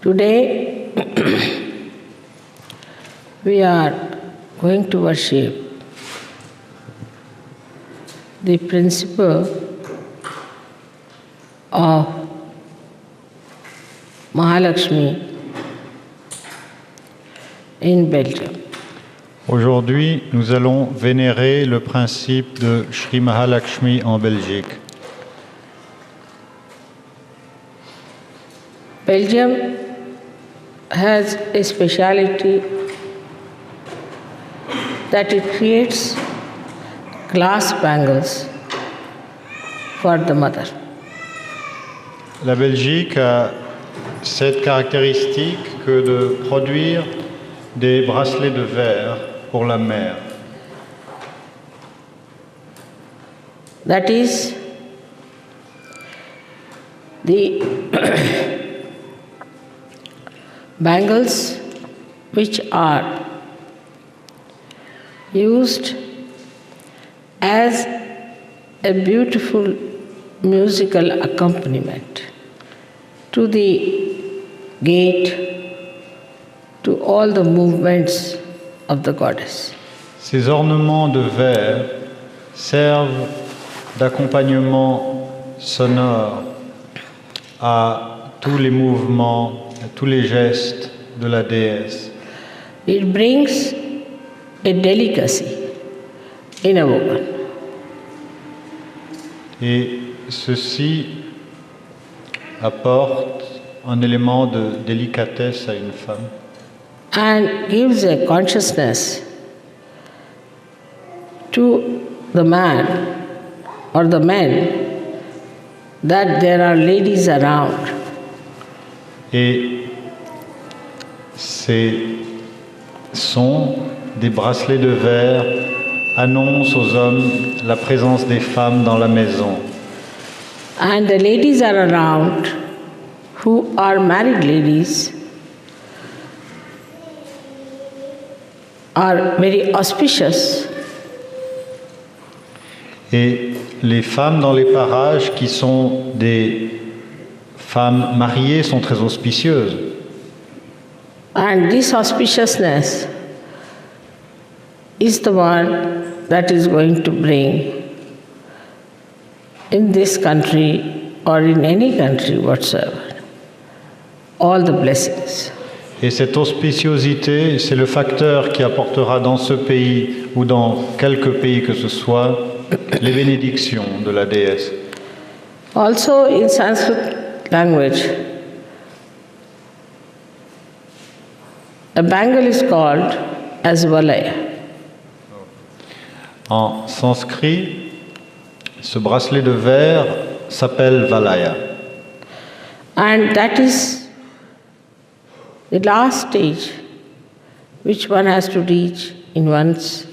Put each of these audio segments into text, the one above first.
Today we are going to worship the principle of Mahalakshmi in Belgium. Aujourd'hui, nous allons vénérer le principe de Shri Mahalakshmi en Belgique. Belgium has a speciality that it creates glass bangles for the mother. La Belgique a cette caractéristique que de produire des bracelets de verre pour la mère. That is the bangles which are used as a beautiful musical accompaniment to the gait, to all the movements of the goddess. Ces ornements de verre servent d'accompagnement sonore à tous les mouvements, à tous les gestes de la déesse. It brings a delicacy in a woman. Et ceci apporte un élément de délicatesse à une femme. And gives a consciousness to the man or the men that there are ladies around. Et ces sons des bracelets de verre annoncent aux hommes la présence des femmes dans la maison. And the ladies are around who are married ladies are very auspicious. Et les femmes dans les parages qui sont des femmes mariées sont très auspicieuses. And this auspiciousness is the one that is going to bring in this country or in any country whatsoever all the blessings. Et cette auspiciosité, c'est le facteur qui apportera dans ce pays ou dans quelques pays que ce soit les bénédictions de la déesse. Also in Sanskrit language, a bangle is called as valaya. En sanskrit, ce bracelet de verre s'appelle valaya. And that is the last stage which one has to reach in one's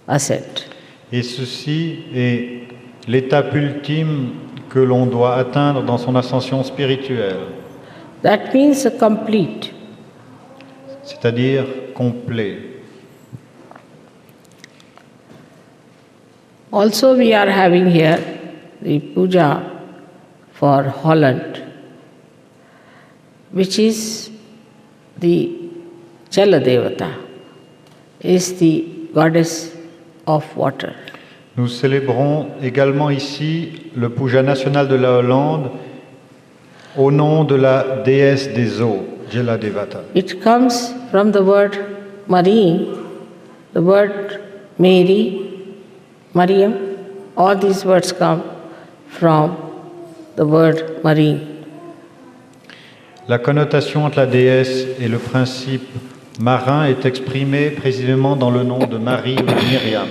ascent. Et ceci est l'étape ultime que l'on doit atteindre dans son ascension spirituelle, That means a complete. c'est-à-dire complet. Also we are having here the puja for Holland, which is the Jala Devata, is the goddess of water. Nous célébrons également ici le puja national de la Hollande au nom de la déesse des eaux, Jala Devata. It comes from the word marine, the word Mary, Mariam, all these words come from the word marine. La connotation entre la déesse et le principe marin est exprimée précisément dans le nom de Marie ou de Myriam.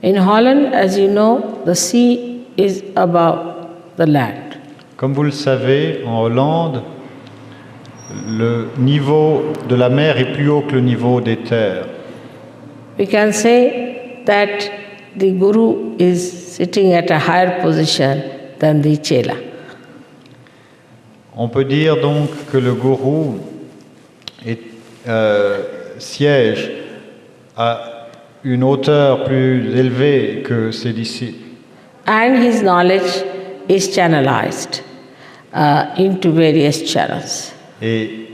In Holland, as you know, the sea is above the land. Comme vous le savez, en Hollande, le niveau de la mer est plus haut que le niveau des terres. We can say that the Guru is sitting at a higher position than the Chela. On peut dire donc que le gourou siège à une hauteur plus élevée que ses disciples. And his knowledge is channelized. into various channels. Et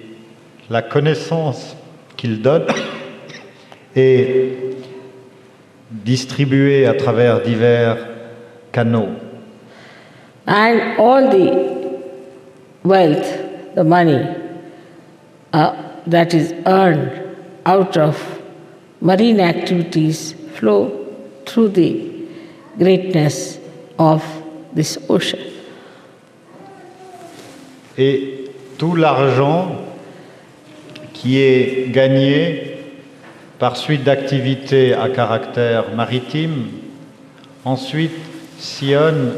la connaissance qu'il donne est distribuée à travers divers canaux. And all the wealth, the money that is earned out of marine activities flow through the greatness of this ocean. Et tout l'argent qui est gagné par suite d'activités à caractère maritime, ensuite sillonne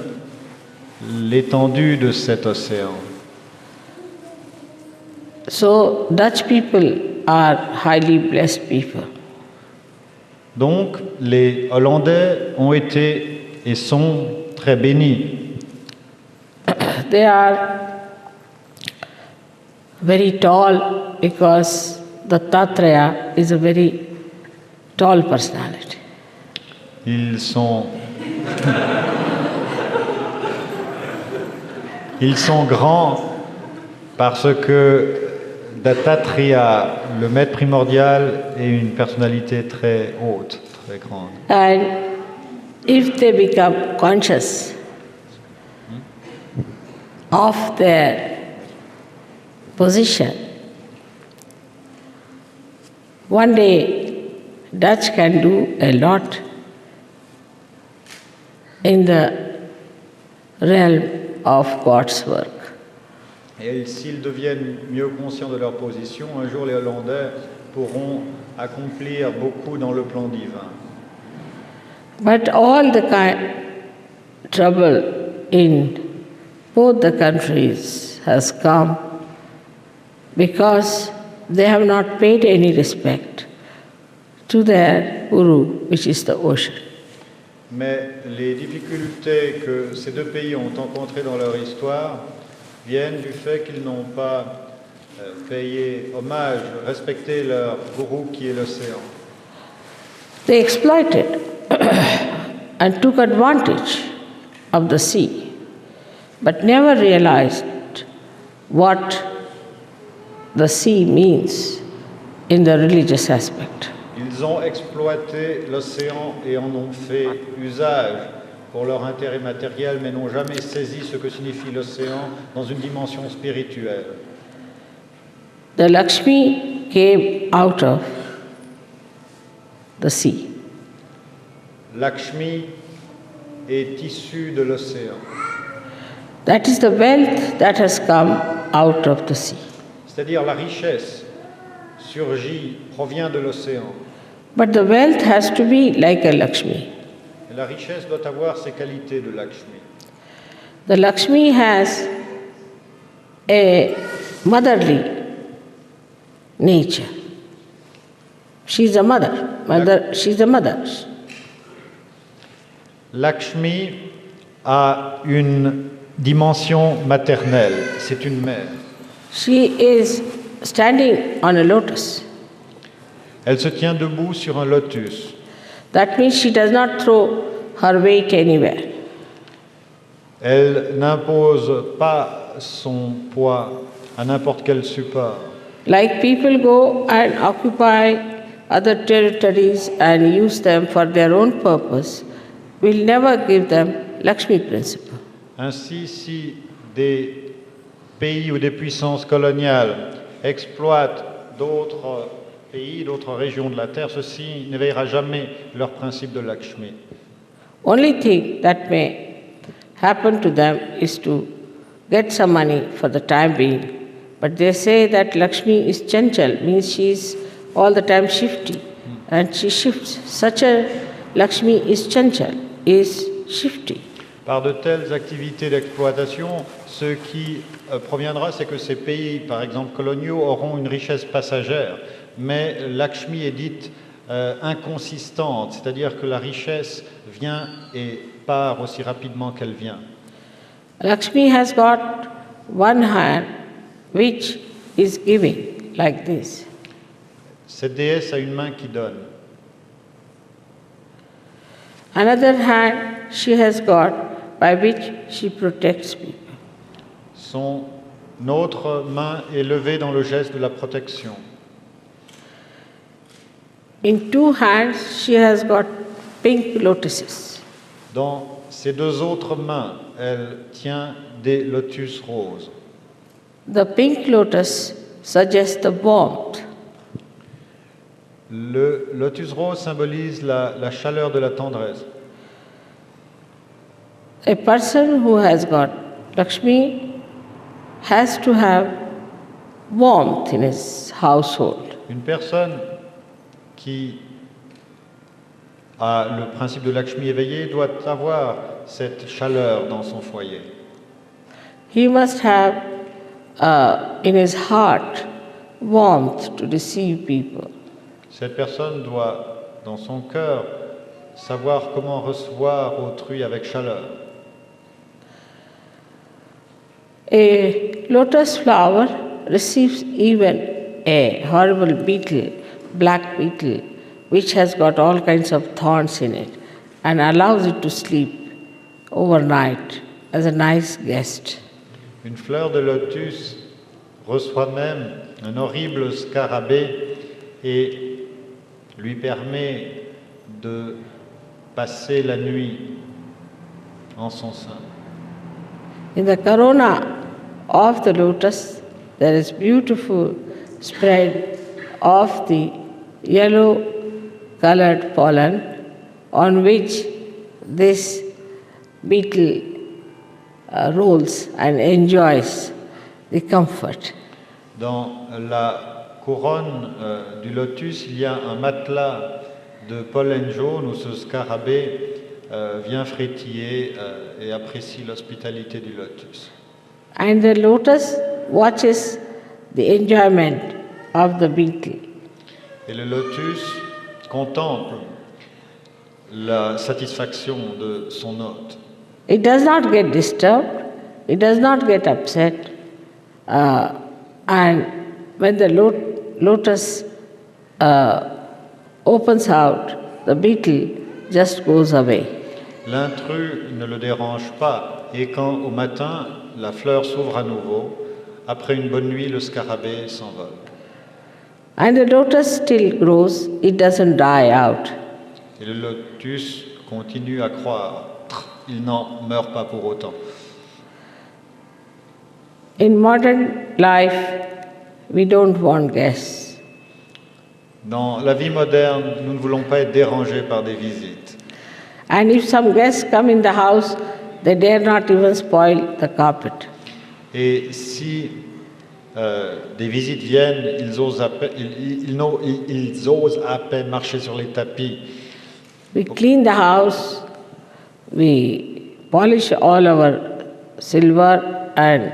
l'étendue de cet océan. So Dutch people are highly blessed people. Donc les Hollandais ont été et sont très bénis. They are very tall because the Tattreya is a very tall personality. Ils sont grands parce que Dattatreya, le maître primordial, est une personnalité très haute, très grande. And if they become conscious of their position, one day Dutch can do a lot in the realm of God's work. Et s'ils deviennent mieux conscients de leur position, un jour les Hollandais pourront accomplir beaucoup dans le plan divin. But all the trouble in both the countries has come because they have not paid any respect to their Guru, which is the ocean. Mais les difficultés que ces deux pays ont rencontrées dans leur histoire viennent du fait qu'ils n'ont pas payé hommage, respecté leur gourou qui est l'océan. They exploited and took advantage of the sea, but never realized what the sea means in the religious aspect. Ils ont exploité l'océan et en ont fait usage pour leur intérêt matériel, mais n'ont jamais saisi ce que signifie l'océan dans une dimension spirituelle. The Lakshmi came out of the sea. Lakshmi est issue de l'océan. That is the wealth that has come out of the sea. C'est-à-dire la richesse provient de l'océan. But the wealth has to be like a Lakshmi. Et la richesse doit avoir ces qualités de Lakshmi. The Lakshmi has a motherly nature. She's a mother. She's a mother. Lakshmi a une dimension maternelle. C'est une mère. She is standing on a lotus. Elle se tient debout sur un lotus. That means she does not throw her weight anywhere. Elle n'impose pas son poids à n'importe quel support. Like people go and occupy other territories and use them for their own purpose, we'll never give them Lakshmi principle. Ainsi, si des pays ou des puissances coloniales exploitent d'autres pays, d'autres régions de la Terre, ceci n'éveillera jamais leur principe de Lakshmi. Only thing that may happen to them is to get some money for the time being. But they say that Lakshmi is chanchal, means she is all the time shifty, and she shifts. Such a Lakshmi is chanchal, is shifty. Par de telles activités d'exploitation, ce qui proviendra, c'est que ces pays, par exemple coloniaux, auront une richesse passagère. Mais Lakshmi est dite inconsistante, c'est-à-dire que la richesse vient et part aussi rapidement qu'elle vient. Lakshmi has got one hand which is giving, like this. Cette déesse a une main qui donne. Another hand she has got by which she protects people. Son autre main est levée dans le geste de la protection. In two hands, she has got pink lotuses. Dans ses deux autres mains, elle tient des lotus roses. The pink lotus suggests the warmth. Le lotus rose symbolise la chaleur de la tendresse. A person who has got Lakshmi has to have warmth in his household. Une personne qui a le principe de Lakshmi éveillé doit avoir cette chaleur dans son foyer. He must have in his heart warmth to receive people. Cette personne doit, dans son cœur, savoir comment recevoir autrui avec chaleur. A lotus flower receives even a horrible beetle, black beetle, which has got all kinds of thorns in it and allows it to sleep overnight as a nice guest. Une fleur de lotus reçoit même un horrible scarabée et lui permet de passer la nuit en son sein. In the corona of the lotus, there is beautiful spread of the yellow colored pollen on which this beetle rolls and enjoys the comfort. Dans la couronne du lotus, il y a un matelas de pollen jaune où ce scarabée vient frétiller et apprécie l'hospitalité du lotus. And the lotus watches the enjoyment of the beetle. Et le lotus contemple la satisfaction de son hôte. It does not get disturbed, it does not get upset, and when the lotus opens out, the beetle just goes away. L'intrus ne le dérange pas, et quand au matin la fleur s'ouvre à nouveau, après une bonne nuit, le scarabée s'envole. And the lotus still grows, it doesn't die out. Et le lotus continue à croître, il n'en meurt pas pour autant. In modern life, we don't want guests. Dans la vie moderne, nous ne voulons pas être dérangés par des visites. And if some guests come in the house, they dare not even spoil the carpet. Et si des visites viennent, ils osent à peine marcher sur les tapis. We clean the house, we polish all our silver and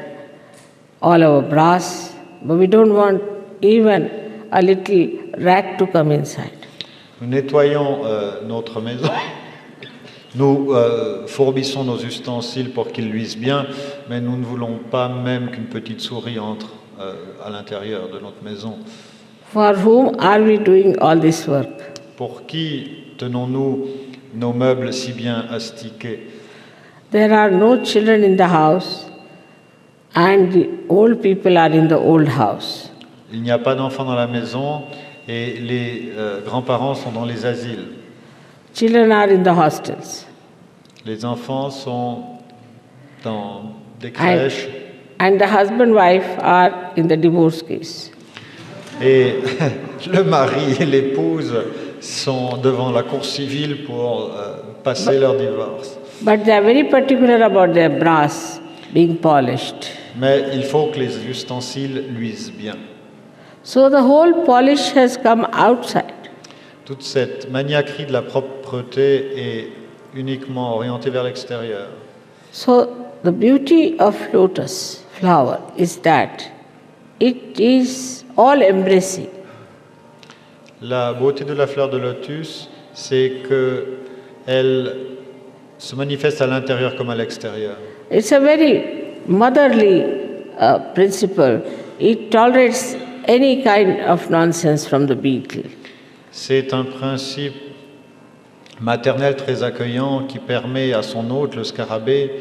all our brass, but we don't want even a little rat to come inside. Nous nettoyons notre maison, nous fourbissons nos ustensiles pour qu'ils luisent bien, mais nous ne voulons pas même qu'une petite souris entre à l'intérieur de notre maison. For whom are we doing all this work? Pour qui tenons-nous nos meubles si bien astiqués? There are no children in the house, and the old people are in the old house. Il n'y a pas d'enfants dans la maison et les grands-parents sont dans les asiles. Children are in the hostels. Les enfants sont dans des crèches. And the husband-wife are in the divorce case. Et le mari et l'épouse sont devant la cour civile pour passer leur divorce. But they are very particular about their brass being polished. Mais il faut que les ustensiles luisent bien. So the whole polish has come outside. Toute cette maniaquerie de la propreté est uniquement orientée vers l'extérieur. So the beauty of lotus flower is that it is all embracing. La beauté de la fleur de lotus, c'est qu'elle se manifeste à l'intérieur comme à l'extérieur. It's a very motherly principle. It tolerates any kind of nonsense from the beetle. C'est un principe maternel très accueillant qui permet à son hôte, le scarabée,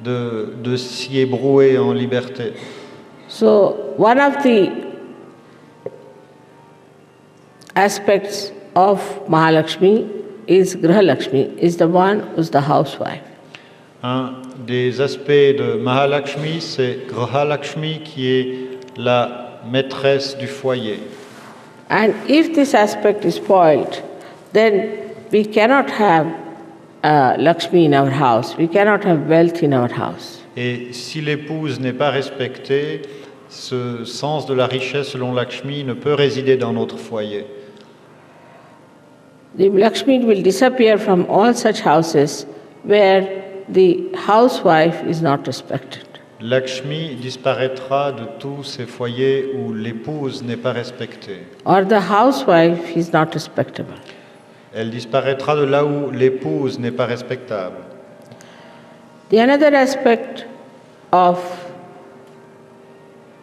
de s'y ébrouer en liberté. So, one of the aspects of Mahalakshmi is Grihalakshmi, is the one who's the housewife. Un des aspects de Mahalakshmi, c'est Grihalakshmi qui est la maîtresse du foyer. And if this aspect is spoiled, then we cannot have Lakshmi in our house, we cannot have wealth in our house. Et si l'épouse n'est pas respectée, ce sens de la richesse selon Lakshmi ne peut résider dans notre foyer. The Lakshmi will disappear from all such houses where the housewife is not respected. Lakshmi disparaîtra de tous ces foyers où l'épouse n'est pas respectée. Or the housewife is not respectable. Elle disparaîtra de là où l'épouse n'est pas respectable. The another aspect of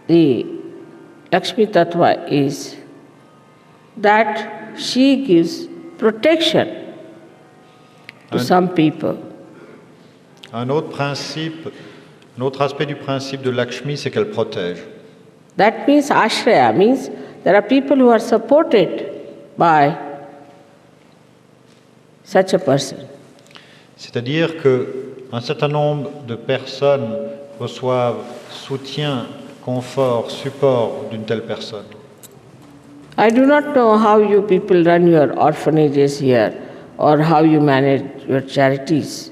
the Lakshmi Tattva is that she gives protection to some people. Un autre principe, un autre aspect du principe de Lakshmi, c'est qu'elle protège. That means ashraya, means there are people who are supported by such a person. C'est-à-dire qu'un certain nombre de personnes reçoivent soutien, confort, support d'une telle personne. I do not know how you people run your orphanages here or how you manage your charities.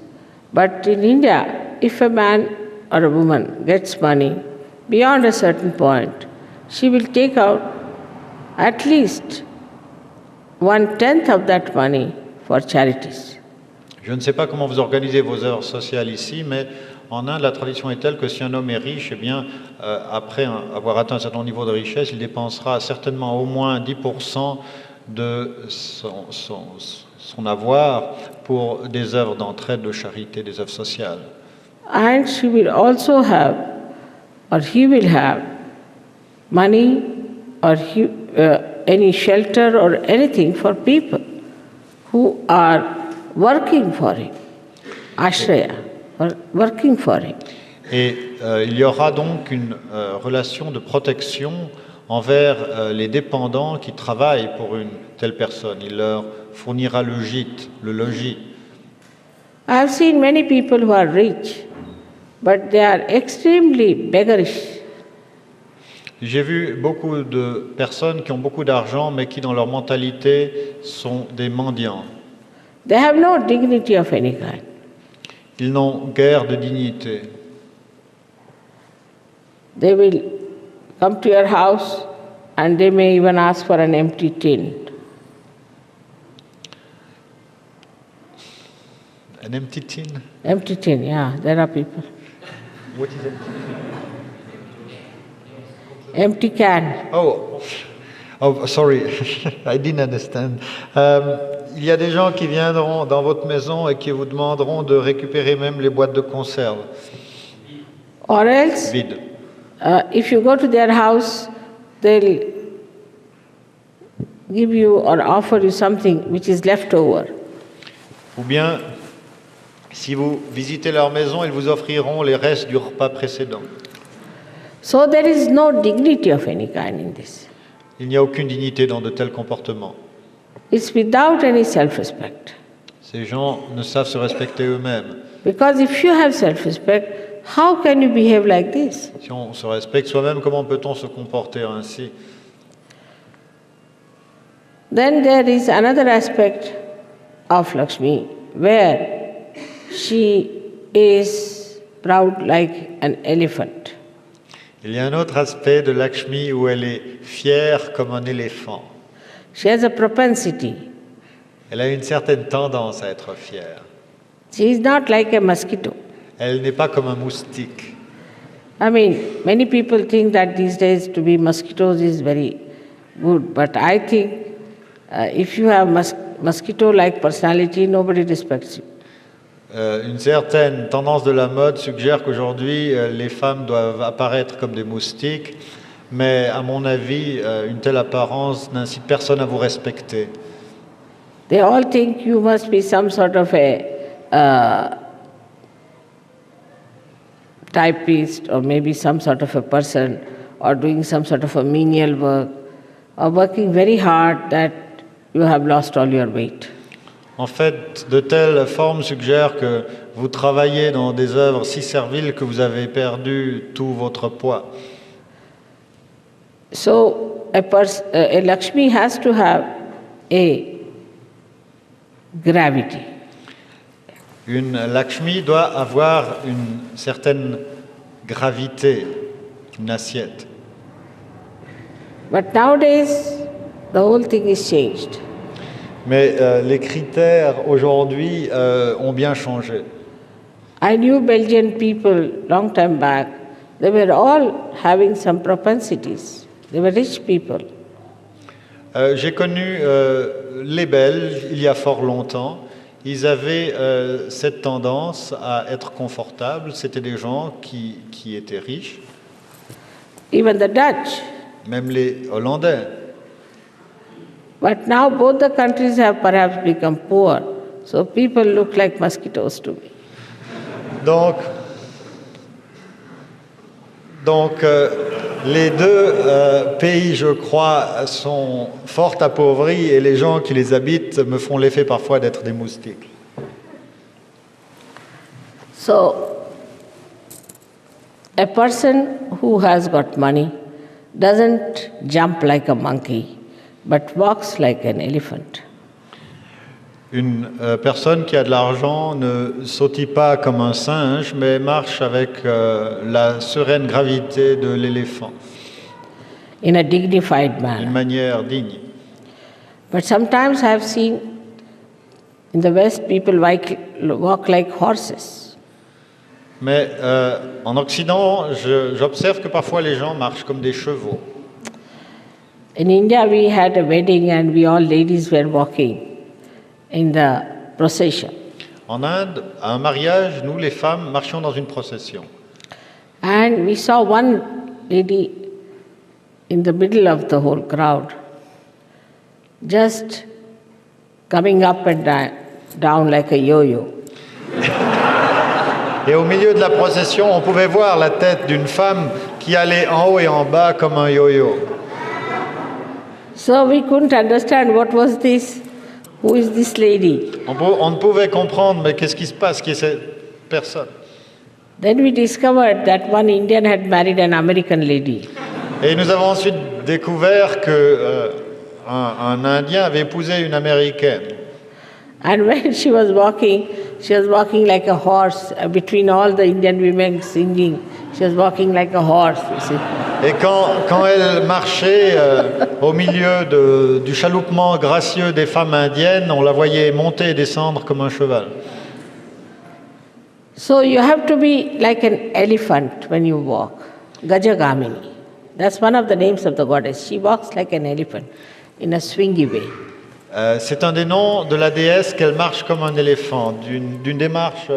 But in India, if a man or a woman gets money beyond a certain point, she will take out at least 1/10 of that money for charities. Je ne sais pas comment vous organisez vos œuvres sociales ici, mais en Inde, la tradition est telle que si un homme est riche, eh bien, après avoir atteint un certain niveau de richesse, il dépensera certainement au moins 10% de son avoir pour des œuvres d'entraide, de charité, des œuvres sociales. And she will also have, or he will have, money or any shelter or anything for people who are working for him, ashraya, or working for him. Et il y aura donc une relation de protection envers les dépendants qui travaillent pour une telle personne. Il leur fournira le gîte, le logis. I have seen many people who are rich, but they are extremely beggarish. J'ai vu beaucoup de personnes qui ont beaucoup d'argent, mais qui dans leur mentalité sont des mendiants. They have no dignity of any kind. Ils n'ont guère de dignité. They will come to your house and they may even ask for an empty tin. An empty tin? Empty tin, yeah, there are people. What is empty? Empty can. Oh, sorry, I didn't understand. Il y a des gens qui viendront dans votre maison et qui vous demanderont de récupérer même les boîtes de conserve. Or else, Vides. If you go to their house, they'll give you or offer you something which is left over. Ou bien, si vous visitez leur maison, ils vous offriront les restes du repas précédent. So there is no dignity of any kind in this. Il n'y a aucune dignité dans de tels comportements. It's without any self-respect. Ces gens ne savent se respecter eux-mêmes. Because if you have self-respect, how can you behave like this? Si on se respecte soi-même, comment peut-on se comporter ainsi? Then there is another aspect of Lakshmi where she is proud like an elephant. Il y a un autre aspect de Lakshmi où elle est fière comme un éléphant. She has a propensity. Elle a une certaine tendance à être fière. She is not like a mosquito. Elle n'est pas comme un moustique. I mean, many people think that these days to be mosquitoes is very good, but I think if you have mosquito-like personality, nobody respects you. Une certaine tendance de la mode suggère qu'aujourd'hui, les femmes doivent apparaître comme des moustiques, mais à mon avis, une telle apparence n'incite personne à vous respecter. They all think you must be some sort of a typist or maybe some sort of a person or doing some sort of a menial work or working very hard that you have lost all your weight. En fait, de telles formes suggèrent que vous travaillez dans des œuvres si serviles que vous avez perdu tout votre poids. So a Lakshmi has to have a gravity. Une Lakshmi doit avoir une certaine gravité, une assiette. But nowadays, the whole thing is changed. Mais les critères aujourd'hui ont bien changé. I knew Belgian people long time back. They were all having some propensities. They were rich people. J'ai connu les Belges il y a fort longtemps. Ils avaient cette tendance à être confortables. C'était des gens qui étaient riches. Even the Dutch. Même les Hollandais. But now both the countries have perhaps become poor. So people look like mosquitoes to me. Donc les deux pays, je crois, sont fort appauvris et les gens qui les habitent me font l'effet parfois d'être des moustiques. So, a person who has got money doesn't jump like a monkey, but walks like an elephant. Une personne qui a de l'argent ne sautille pas comme un singe, mais marche avec la sereine gravité de l'éléphant. In a dignified manner. D'une manière digne. But sometimes I have seen in the West people walk like horses. Mais en Occident, j'observe que parfois les gens marchent comme des chevaux. In India, we had a wedding and we all ladies were walking in the procession. En Inde, à un mariage, nous les femmes marchions dans une procession. And we saw one lady in the middle of the whole crowd, just coming up and down like a yo-yo. Et au milieu de la procession, on pouvait voir la tête d'une femme qui allait en haut et en bas comme un yo-yo. So we couldn't understand what was this. Who is this lady? On ne pouvait comprendre, mais qu'est-ce qui se passe, qui est cette personne? Then we discovered that one Indian had married an American lady. Et nous avons ensuite découvert que un Indien avait épousé une Américaine. And when she was walking like a horse between all the Indian women singing. She was walking like a horse, you see. Et quand elle marchait au milieu du chaloupement gracieux des femmes indiennes, on la voyait monter et descendre comme un cheval. So you have to be like an elephant when you walk. Gajagamini. That's one of the names of the goddess. She walks like an elephant in a swingy way. C'est un des noms de la déesse qu'elle marche comme un éléphant, d'une démarche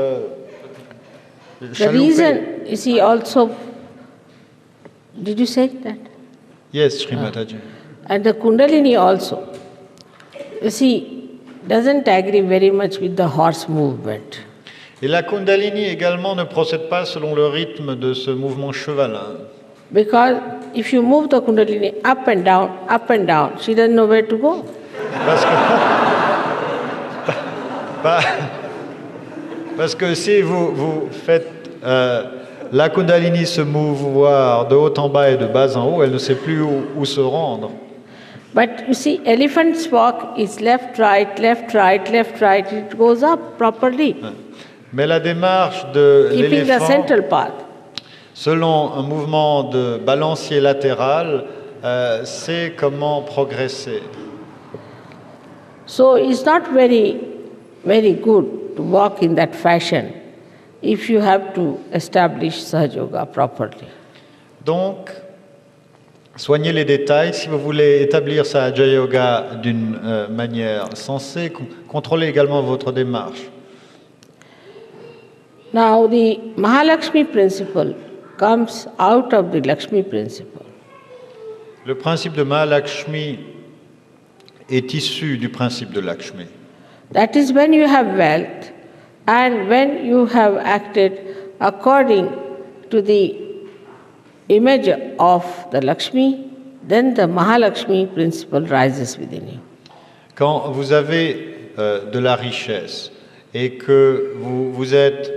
The chaloupée. reason, you see, also, did you say that? Yes, Shri Mataji. And the Kundalini also, you see, doesn't agree very much with the horse movement. Et la Kundalini également ne procède pas selon le rythme de ce mouvement chevalin. Because if you move the Kundalini up and down, she doesn't know where to go. Parce que si vous faites la Kundalini se mouvoir de haut en bas et de bas en haut, elle ne sait plus où se rendre. But you see, elephant's walk is left, right, left, right, left, right. It goes up properly. Mais la démarche de Keeping the l'éléphant, central path. selon un mouvement de balancier latéral, c'est comment progresser. So it's not very, very good to walk in that fashion if you have to establish SahajaYoga properly. Donc, soignez les détails. Si vous voulez établir SahajaYoga d'une manière sensée, contrôlez également votre démarche. Now the Mahalakshmi principle comes out of the Lakshmi principle. Le principe de Mahalakshmi est issu du principe de Lakshmi. That is when you have wealth and when you have acted according to the image of the Lakshmi, then the Mahalakshmi principle rises within you. Quand vous avez de la richesse et que vous vous êtes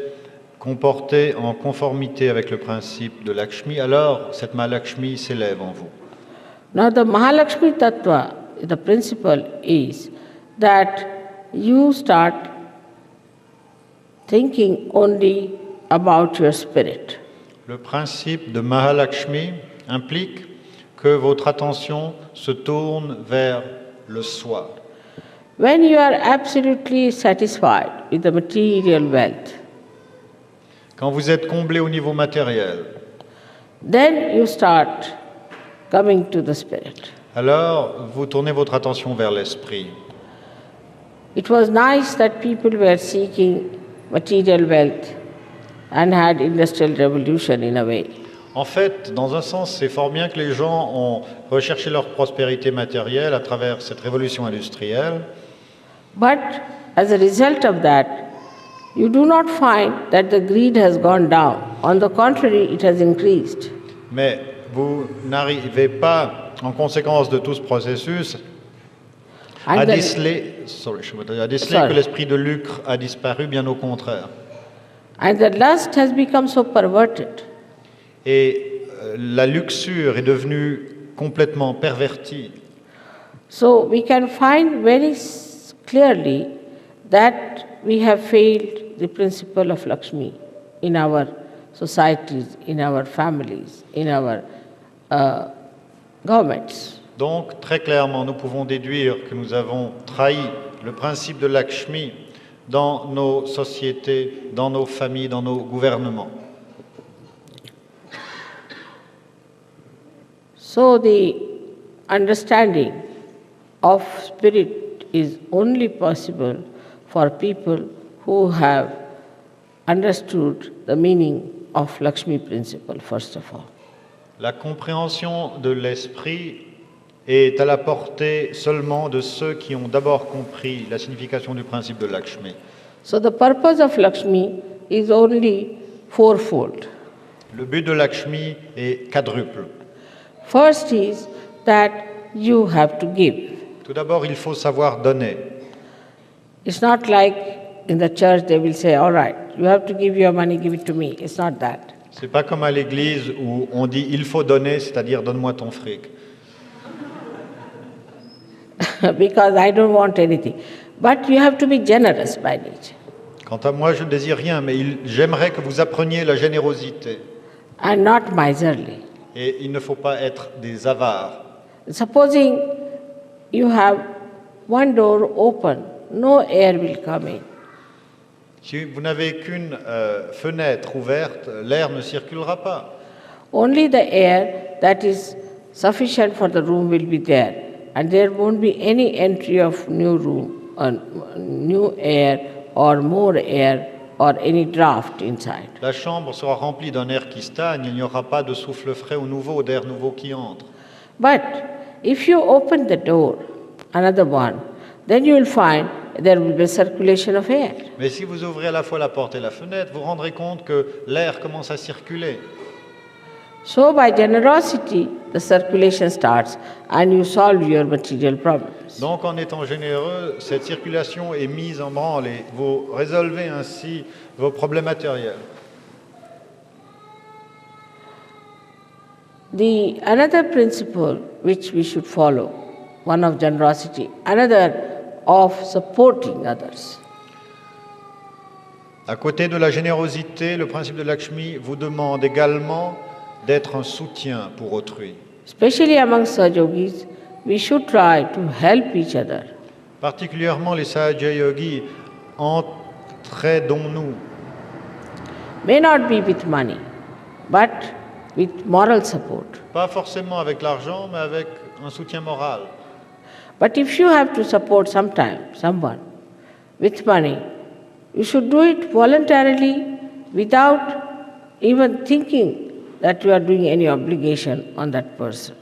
comporté en conformité avec le principe de Lakshmi, alors cette Mahalakshmi s'élève en vous. Now the Mahalakshmi Tattva, the principle is that you start thinking only about your spirit. Le principe de Mahalakshmi implique que votre attention se tourne vers le soi. When you are absolutely satisfied with the material wealth, Quand vous êtes comblé au niveau matériel, then you start coming to the spirit. alors vous tournez votre attention vers l'esprit. It was nice that people were seeking material wealth and had industrial revolution in a way. En fait, dans un sens, c'est fort bien que les gens ont recherché leur prospérité matérielle à travers cette révolution industrielle. But as a result of that, you do not find that the greed has gone down. On the contrary, it has increased. Mais vous n'arrivez pas, en conséquence de tout ce processus, à déceler que l'esprit de lucre a disparu, bien au contraire. And the lust has become so perverted. Et la luxure est devenue complètement pervertie. So we can find very clearly that we have failed the principle of Lakshmi in our societies, in our families, in our governments. Donc, très clairement, nous pouvons déduire que nous avons trahi le principe de Lakshmi dans nos sociétés, dans nos familles, dans nos gouvernements. So the understanding of spirit is only possible for people who have understood the meaning of Lakshmi principle, first of all. La compréhension de l'esprit est à la portée seulement de ceux qui ont d'abord compris la signification du principe de Lakshmi. So the purpose of Lakshmi is only fourfold. Le but de Lakshmi est quadruple. First is that you have to give. Tout d'abord, il faut savoir donner. It's not like in the church they will say, all right, you have to give your money, give it to me. It's not that. C'est pas comme à l'église où on dit il faut donner, c'est-à-dire donne-moi ton fric. Because I don't want anything. But you have to be generous by nature. Quant à moi, je ne désire rien, mais j'aimerais que vous appreniez la générosité. And not miserly. Et il ne faut pas être des avares. Supposing you have one door open, no air will come in. Si vous n'avez qu'une fenêtre ouverte, l'air ne circulera pas. Only the air that is sufficient for the room will be there, and there won't be any entry of new room, new air or more air or any draft inside. La chambre sera remplie d'un air qui stagne, il n'y aura pas de souffle frais ou nouveau, d'air nouveau qui entre. But if you open the door, another one, then you will find there will be a circulation of air. Mais si vous ouvrez à la fois la porte et la fenêtre, vous vous rendrez compte que l'air commence à circuler. So by generosity, the circulation starts and you solve your material problems. Donc en étant généreux, cette circulation est mise en branle et vous résolvez ainsi vos problèmes matériels. Another principle which we should follow, one of generosity, another of supporting others. À côté de la générosité, le principe de Lakshmi vous demande également d'être un soutien pour autrui. Especially among SahajaYogis, we should try to help each other. Particulièrement les SahajaYogis, entraidons-nous. May not be with money, but with moral support. Pas forcément avec l'argent, mais avec un soutien moral. But if you have to support someone with money, you should do it voluntarily without even thinking that you are doing any obligation on that person.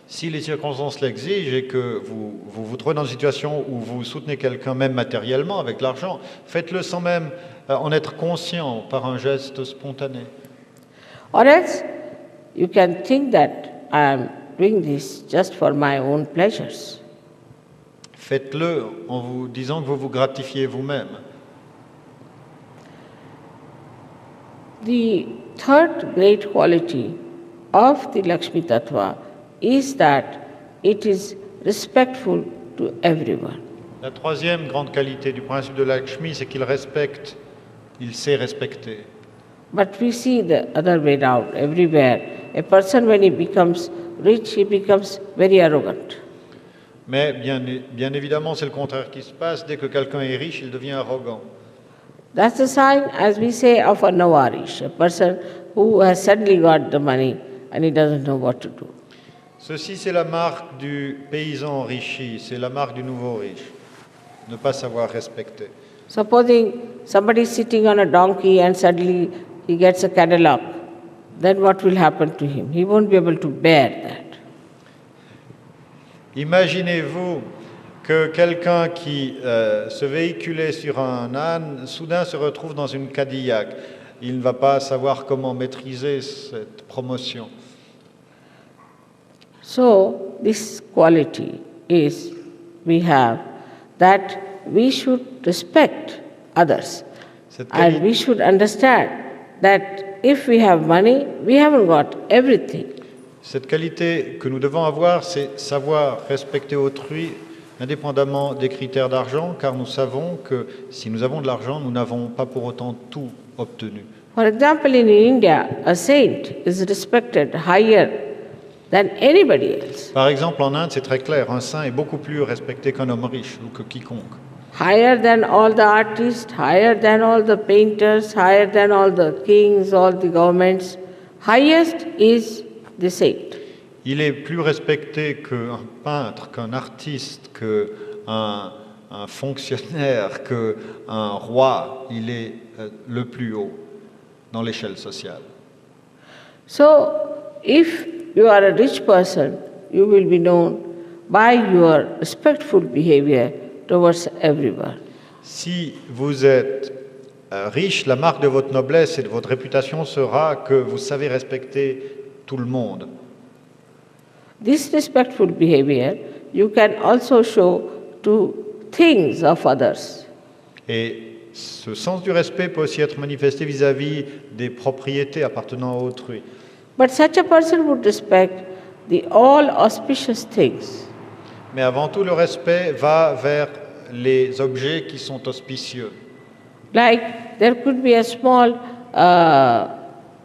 Si les circonstances l'exigent et que vous trouvez dans une situation où vous soutenez quelqu'un même matériellement avec l'argent, faites-le sans même en être conscient par un geste spontané. Or else you can think that I am doing this just for my own pleasures. Faites-le en vous disant que vous vous gratifiez vous-même. The third great quality of the Lakshmi Tattva is that it is respectful to everyone. La troisième grande qualité du principe de Lakshmi, c'est qu'il respecte, il sait respecter. But we see the other way round everywhere. A person, when he becomes rich, he becomes very arrogant. Mais bien évidemment, c'est le contraire qui se passe. Dès que quelqu'un est riche, il devient arrogant. That's the sign, as we say, of a Nawarish, a person who has suddenly got the money and he doesn't know what to do. Ceci, c'est la marque du paysan enrichi, c'est la marque du nouveau riche. Ne pas savoir respecter. Supposing somebody is sitting on a donkey and suddenly he gets a Cadillac, then what will happen to him? He won't be able to bear that. Imaginez-vous que quelqu'un qui se véhiculait sur un âne, soudain se retrouve dans une Cadillac. Il ne va pas savoir comment maîtriser cette promotion. So, this quality is we have that we should respect others. And we should understand that if we have money, we haven't got everything. Cette qualité que nous devons avoir, c'est savoir respecter autrui indépendamment des critères d'argent, car nous savons que si nous avons de l'argent, nous n'avons pas pour autant tout obtenu. For example, in India, a saint is respected higher than anybody else. Par exemple, en Inde, c'est très clair, un saint est beaucoup plus respecté qu'un homme riche ou que quiconque. Higher than all the artists, higher than all the painters, higher than all the kings, all the governments. Highest is the saint. Il est plus respecté qu'un peintre, qu'un artiste, qu'un fonctionnaire, qu'un roi. Il est le plus haut dans l'échelle sociale. So, if you are a rich person, you will be known by your respectful behavior towards everyone. Si vous êtes riche, la marque de votre noblesse et de votre réputation sera que vous savez respecter tout le monde. This respectful behavior you can also show to things of others. Et ce sens du respect peut aussi être manifesté vis-à-vis des propriétés appartenant à autrui. But such a person would respect the all auspicious things. Mais avant tout, le respect va vers les objets qui sont auspicieux. Like there could be a small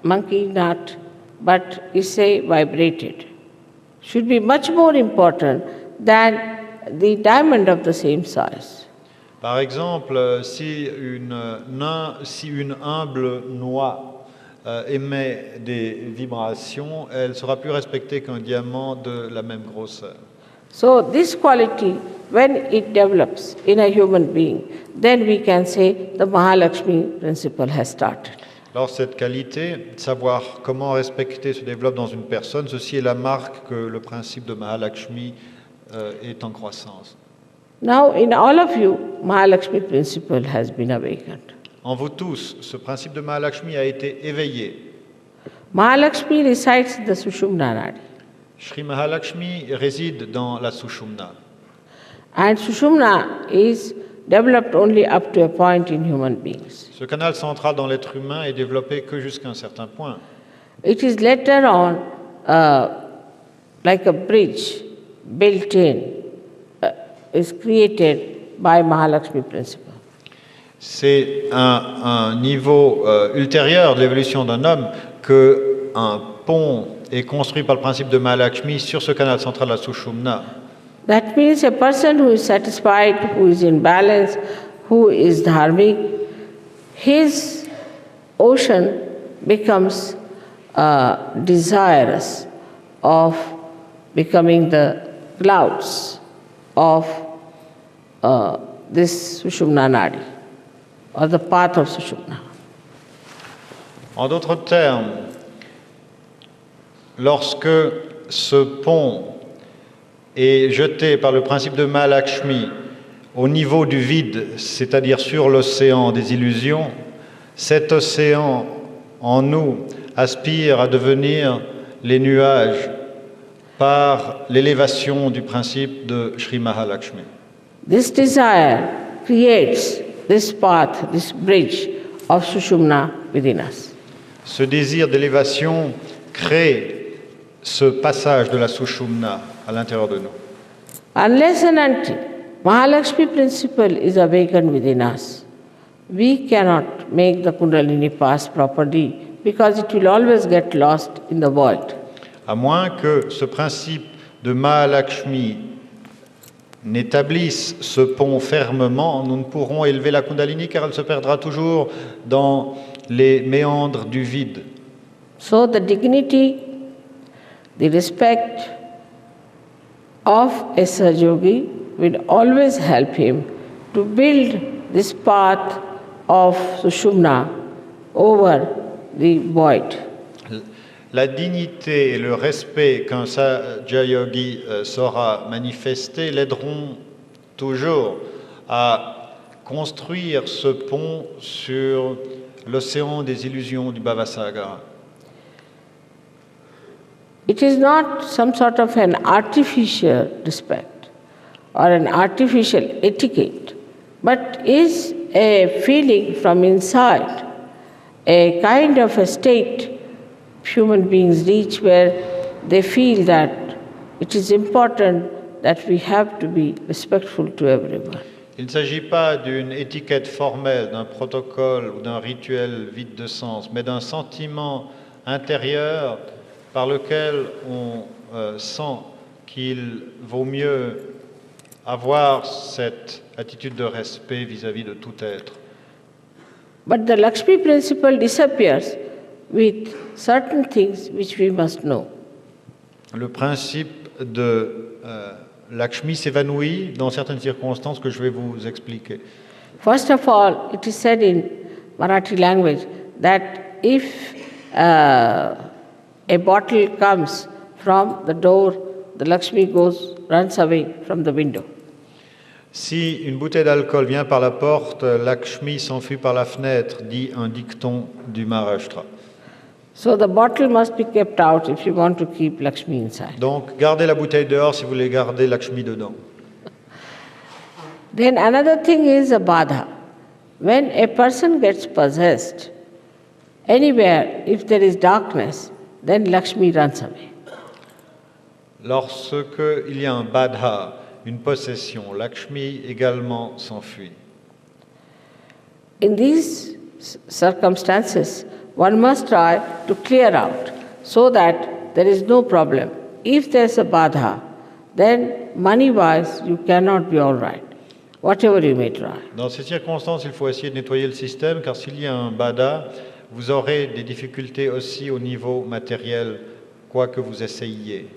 monkey nut, but is say vibrated. Should be much more important than the diamond of the same size. Par exemple, si une humble noix émet des vibrations, elle sera plus respectée qu'un diamant de la même grosseur. So this quality, when it develops in a human being, then we can say the Mahalakshmi principle has started. Alors cette qualité, savoir comment respecter se développe dans une personne, ceci est la marque que le principe de Mahalakshmi est en croissance. Now in all of you, Mahalakshmi principle has been awakened. En vous tous, ce principe de Mahalakshmi a été éveillé. Mahalakshmi resides in the Sushumna Nadi. Shri Mahalakshmi réside dans la Sushumna. And Sushumna is developed only up to a point in human beings. Ce canal central dans l'être humain est développé que jusqu'à un certain point. It is later on like a bridge built in, is created by Mahalakshmi principle. C'est un niveau ultérieur de l'évolution d'un homme qu'un pont est construit par le principe de Mahalakshmi sur ce canal central de la Sushumna. That means a person who is satisfied, who is in balance, who is dharmic, his ocean becomes desirous of becoming the clouds of this Sushumna Nadi, or the path of Sushumna. En d'autres termes, lorsque ce pont est jeté par le principe de Mahalakshmi au niveau du vide, c'est-à-dire sur l'océan des illusions, cet océan en nous aspirent à devenir les nuages par l'élévation du principe de Shri Mahalakshmi. This desire creates this path, this bridge of Sushumna within us. Ce désir d'élévation crée ce passage de la Sushumna à l'intérieur de nous. Unless and until Mahalakshmi principle is awakened within us, we cannot make the Kundalini pass properly because it will always get lost in the void. À moins que ce principe de Mahalakshmi n'établisse ce pont fermement, nous ne pourrons élever la Kundalini car elle se perdra toujours dans les méandres du vide. So the dignity, the respect of a Sahajayogi will always help him to build this path of Sushumna over the void. La dignité et le respect qu'un SahajaYogi saura manifester l'aideront toujours à construire ce pont sur l'océan des illusions du Bhavasagara. It is not some sort of an artificial respect or an artificial etiquette, but is a feeling from inside, a kind of a state human beings reach where they feel that it is important that we have to be respectful to everyone. Il ne s'agit pas d'une étiquette formelle, d'un protocole ou d'un rituel vide de sens, mais d'un sentiment intérieur par lequel on sent qu'il vaut mieux avoir cette attitude de respect vis-à-vis de tout être. But the Lakshmi principle disappears with certain things which we must know. Le principe de Lakshmi s'évanouit dans certaines circonstances que je vais vous expliquer. First of all, it is said in Marathi language that if a bottle comes from the door, the Lakshmi runs away from the window. Si une bouteille d'alcool vient par la porte, Lakshmi s'enfuit par la fenêtre, dit un dicton du Maharashtra. So the bottle must be kept out if you want to keep Lakshmi inside. Donc, gardez la bouteille dehors si vous voulez garder Lakshmi dedans. Then another thing is a badha. When a person gets possessed, anywhere, if there is darkness, then Lakshmi runs away. Lorsque il y a un badha, une possession, Lakshmi également s'enfuit. In these circumstances, one must try to clear out so that there is no problem. If there's a badha, then money-wise you cannot be all right, whatever you may try. Dans ces circonstances, il faut essayer de nettoyer le système, car s'il y a un badha, vous aurez des difficultés aussi au niveau matériel, quoi que vous essayiez.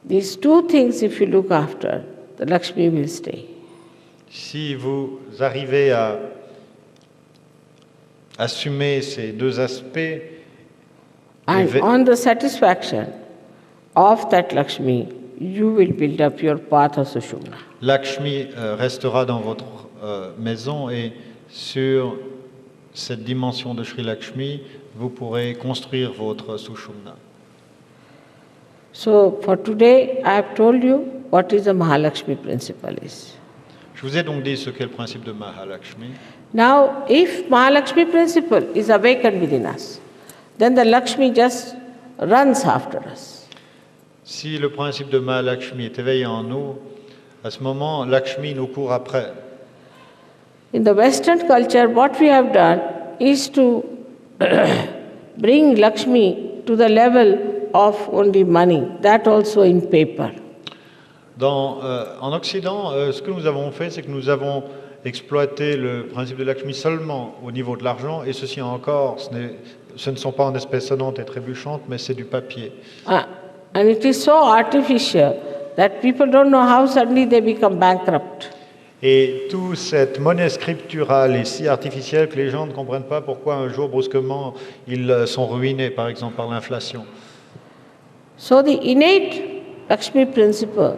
These two things, if you look after, the Lakshmi will stay. Si vous arrivez à assumer ces deux aspects, And on the satisfaction of that Lakshmi, you will build up your path of Sushumna. Lakshmi restera dans votre maison et sur cette dimension de Shri Lakshmi, vous pourrez construire votre Sushumna. So for today, I have told you what is the Mahalakshmi principle is. Je vous ai donc dit ce qu'est le principe de Mahalakshmi. Now, if Mahalakshmi principle is awakened within us, then the Lakshmi just runs after us. Si le principe de Mahalakshmi est éveillé en nous, à ce moment, Lakshmi nous court après. In the Western culture, what we have done is to bring Lakshmi to the level of only money, that also in paper. En Occident, ce que nous avons fait, c'est que nous avons exploité le principe de Lakshmi seulement au niveau de l'argent, et ceci encore, ce ne sont pas en espèces sonnantes et trébuchantes, mais c'est du papier. And it is so artificial that people don't know how suddenly they become bankrupt. Et toute cette monnaie scripturale est si artificielle que les gens ne comprennent pas pourquoi un jour, brusquement, ils sont ruinés, par exemple, par l'inflation. So the innate Lakshmi principle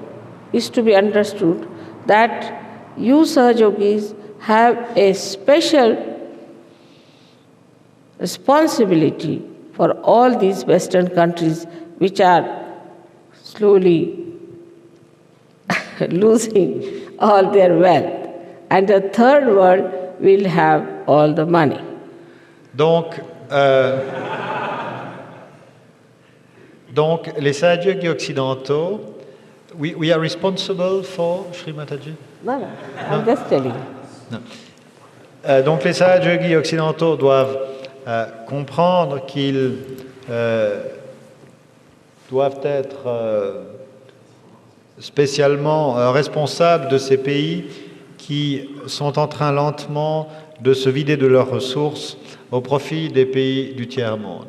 is to be understood that you Sahajogis have a special responsibility for all these Western countries which are slowly losing all their wealth. And the third world will have all the money. Donc, donc les Sahaja-yogis occidentaux, we are responsible for Shri Mataji? No, I'm just telling you. Non. Donc les Sahaja-yogis occidentaux doivent comprendre qu'ils doivent être spécialement responsables de ces pays qui sont en train lentement de se vider de leurs ressources au profit des pays du tiers-monde,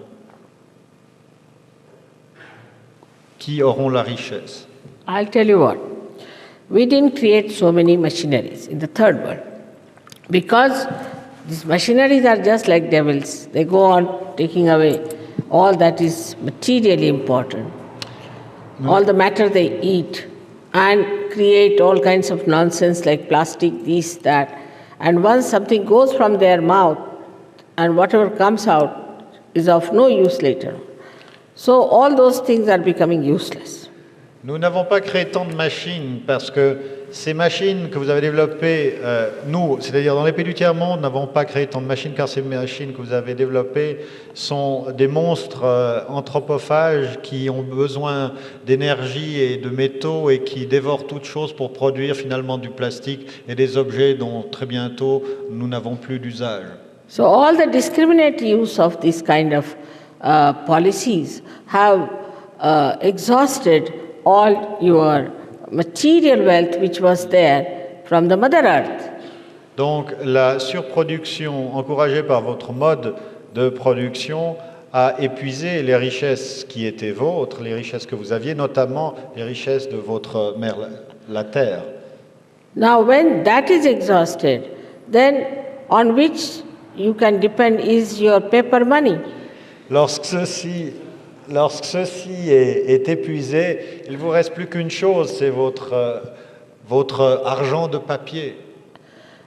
qui auront la richesse. I'll tell you what. We didn't create so many machineries in the third world because these machineries are just like devils. They go on taking away all that is materially important, all the matter they eat, and create all kinds of nonsense like plastic, this, that. And once something goes from their mouth, and whatever comes out is of no use later. So all those things are becoming useless. Nous n'avons pas créé tant de machines parce que ces machines que vous avez développées, nous, c'est-à-dire dans les pays du tiers-monde, n'avons pas créé tant de machines car ces machines que vous avez développées sont des monstres anthropophages qui ont besoin d'énergie et de métaux et qui dévorent toutes choses pour produire finalement du plastique et des objets dont très bientôt nous n'avons plus d'usage. So all the discriminate use of this kind of policies have exhausted all your material wealth which was there from the Mother Earth. Donc la surproduction encouragée par votre mode de production a épuisé les richesses qui étaient vôtres, les richesses que vous aviez, notamment les richesses de votre mère, la terre. Now when that is exhausted, then on which you can depend is your paper money. Lorsque ceci est épuisé, il ne vous reste plus qu'une chose, c'est votre argent de papier.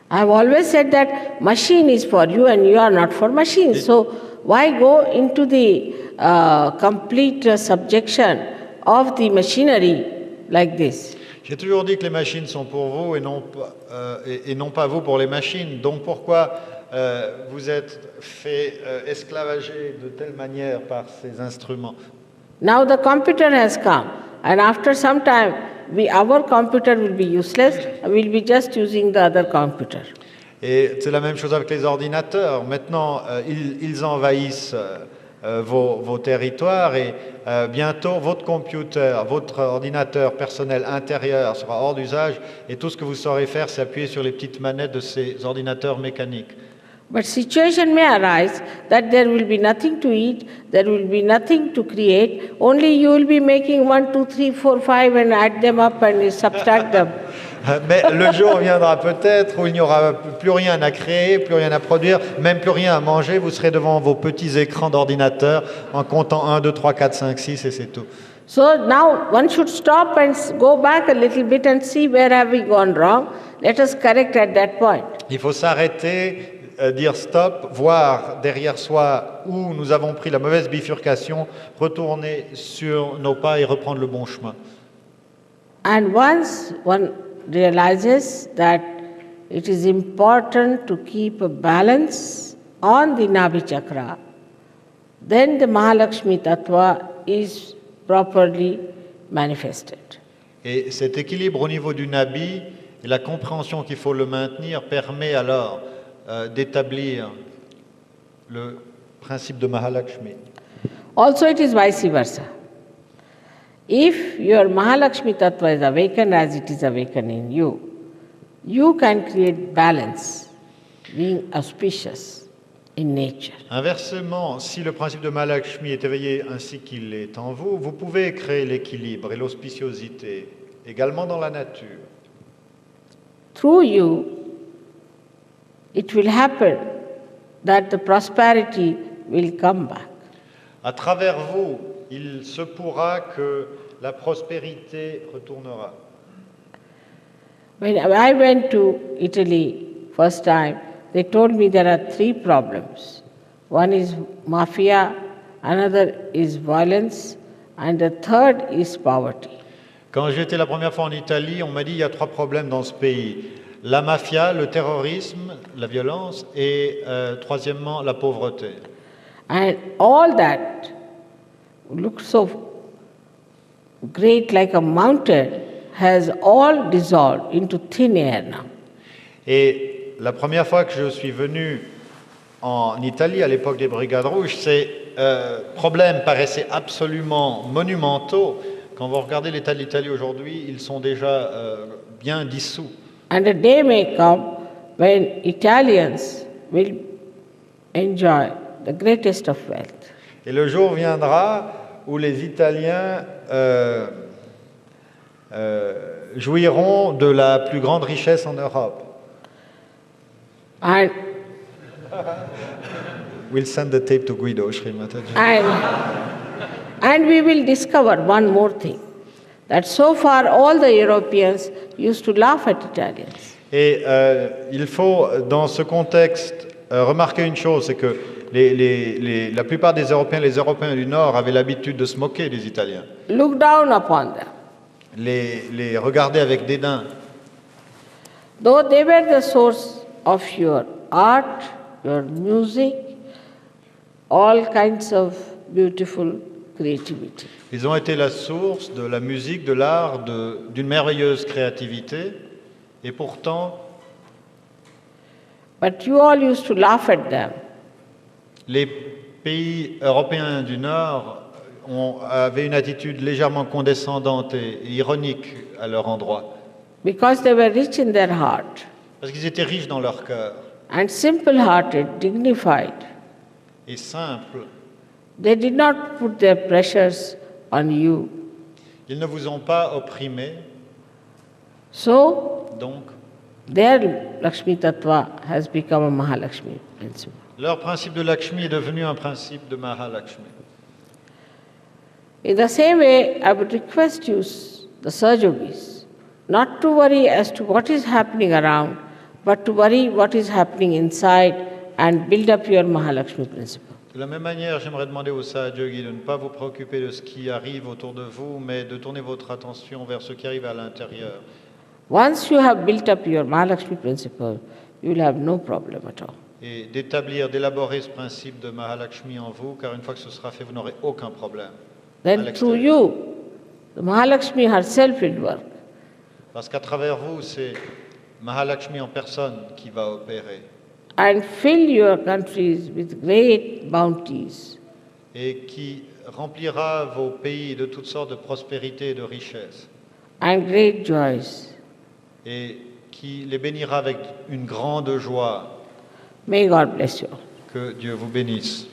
I've always said that machine is for you and you are not for machine. So why go into the complete subjection of the machinery like this? J'ai toujours dit que les machines sont pour vous et non pas vous pour les machines. Donc pourquoi vous êtes fait esclavager de telle manière par ces instruments? Now the computer has come, and after some time, our computer will be useless. We'll be just using the other computer. Et c'est la même chose avec les ordinateurs. Maintenant, ils envahissent vos territoires et bientôt votre computer, votre ordinateur personnel intérieur sera hors d'usage et tout ce que vous saurez faire, c'est appuyer sur les petites manettes de ces ordinateurs mécaniques. But situation may arise that there will be nothing to eat, there will be nothing to create, only you will be making 1, 2, 3, 4, 5 and add them up and subtract them. Mais le jour viendra peut-être où il n'y aura plus rien à créer, plus rien à produire, même plus rien à manger. Vous serez devant vos petits écrans d'ordinateur en comptant 1, 2, 3, 4, 5, 6 et c'est tout. So now one should stop and go back a little bit and see where have we gone wrong. Let us correct at that point. Il faut s'arrêter, dire stop, voir derrière soi où nous avons pris la mauvaise bifurcation, retourner sur nos pas et reprendre le bon chemin. And once one realizes that it is important to keep a balance on the Nabhi chakra, then the Mahalakshmi Tattva is properly manifested. Et cet équilibre au niveau du Nabhi et la compréhension qu'il faut le maintenir permet alors d'établir le principe de Mahalakshmi. Also it is vice versa. If your Mahalakshmi Tattva is awakened as it is awakened in you, you can create balance, being auspicious in nature. Inversement, si le principe de Mahalakshmi est éveillé ainsi qu'il est en vous, vous pouvez créer l'équilibre et l'auspiciosité également dans la nature. Through you, it will happen that the prosperity will come back. À travers vous, il se pourra que la prospérité retournera. When I went to Italy first time, they told me there are 3 problems. one is mafia, another is violence, and the third is poverty. Quand j'étais la première fois en Italie, on m'a dit il y a 3 problèmes dans ce pays. La mafia, le terrorisme, la violence et troisièmement la pauvreté. And all that looks so great like a mountain has all dissolved into thin air now. Et la première fois que je suis venu en Italie, à l'époque des Brigades Rouges, ces problèmes paraissaient absolument monumentaux. Quand vous regardez l'état de l'Italie aujourd'hui, ils sont déjà bien dissous. And a day may come when Italians will enjoy the greatest of wealth. Et le jour viendra où les Italiens jouiront de la plus grande richesse en Europe. And, We'll send the tape to Guido, Shri Mataji. and we will discover one more thing, that so far all the Europeans used to laugh at Italians. Et il faut, dans ce contexte, remarquer une chose, c'est que la plupart des Européens, les Européens du Nord, avaient l'habitude de se moquer des Italiens. Look down upon them. Les regarder avec dédain. Though they were the source of your art, your music, all kinds of beautiful creativity. Ils ont été la source de la musique, de l'art, d'une merveilleuse créativité, et pourtant, But you all used to laugh at them. les pays européens du Nord avaient une attitude légèrement condescendante et ironique à leur endroit, Because they were rich in their heart parce qu'ils étaient riches dans leur cœur and simple-hearted, dignified. et simples. They did not put their pressures on you. Ils ne vous ont pas opprimés, So, donc their Lakshmi Tattva has become a Mahalakshmi principle. leur principe de Lakshmi est devenu un principe de Mahalakshmi. In the same way, I would request you, the Sahajogis, not to worry as to what is happening around, but to worry what is happening inside and build up your Mahalakshmi principle. De la même manière, j'aimerais demander aux SahajaYogis de ne pas vous préoccuper de ce qui arrive autour de vous, mais de tourner votre attention vers ce qui arrive à l'intérieur. Once you have built up your Mahalakshmi principle, you will have no problem at all. Et d'élaborer ce principe de Mahalakshmi en vous, car une fois que ce sera fait, vous n'aurez aucun problème. Then through you, the Mahalakshmi herself will work. Parce qu'à travers vous, c'est Mahalakshmi en personne qui va opérer. And fill your countries with great bounties. Et qui remplira vos pays de toutes sortes de prospérité et de richesse. And great joys. Et qui les bénira avec une grande joie. May God bless you. Que Dieu vous bénisse.